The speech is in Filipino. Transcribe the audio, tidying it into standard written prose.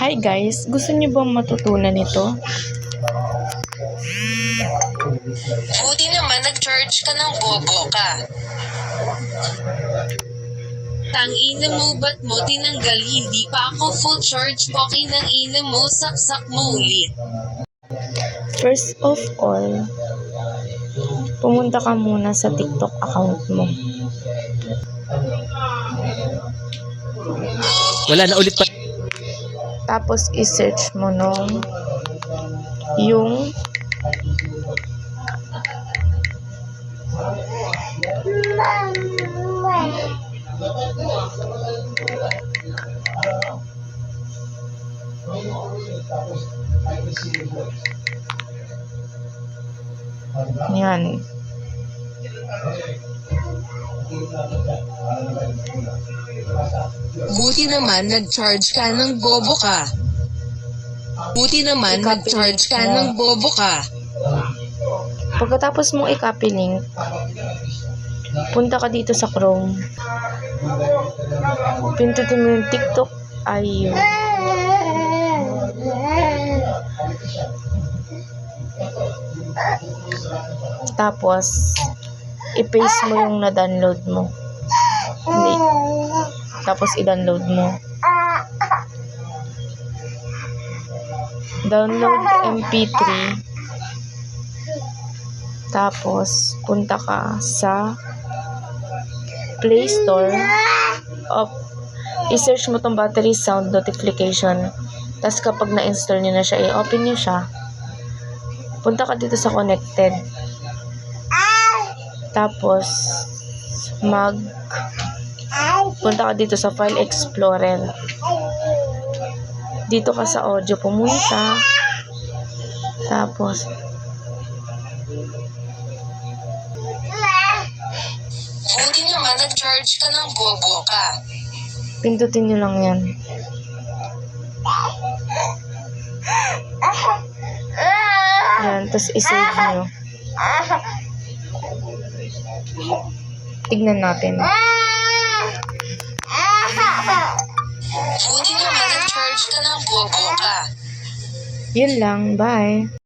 Hi guys, gusto niyo bang matutunan ito? Buti naman nag-charge ka ng bobo ka. Tangina mo, ba't mo tinanggal? Hindi pa ako full charge, poking ng ina mo, saksak mo ulit. First of all, pumunta ka muna sa TikTok account mo. Wala na ulit pa. Tapos i-search mo yung yan. Buti naman nag-charge ka ng bobo ka. Buti naman nag-charge ka ng bobo ka. Pagkatapos mong i-copy link, punta ka dito sa Chrome. Pindutin mo yung TikTok IO. Tapos, i-paste mo yung na-download mo. Hindi. Tapos, i-download mo. Download MP3. Tapos, punta ka sa Play Store. I-search mo tong battery sound notification. Tapos, kapag na-install nyo na siya, i-open nyo siya. Punta ka dito sa connected. Tapos, punta ka dito sa File Explorer. Dito ka sa audio pumunta. Tapos, Buti naman nag-charge ka ng bobo ka. pindutin nyo lang yan. Yan, tapos i-save nyo. Tignan natin. Buti naman nag-charge ka ng bobo ka. Yun lang, bye.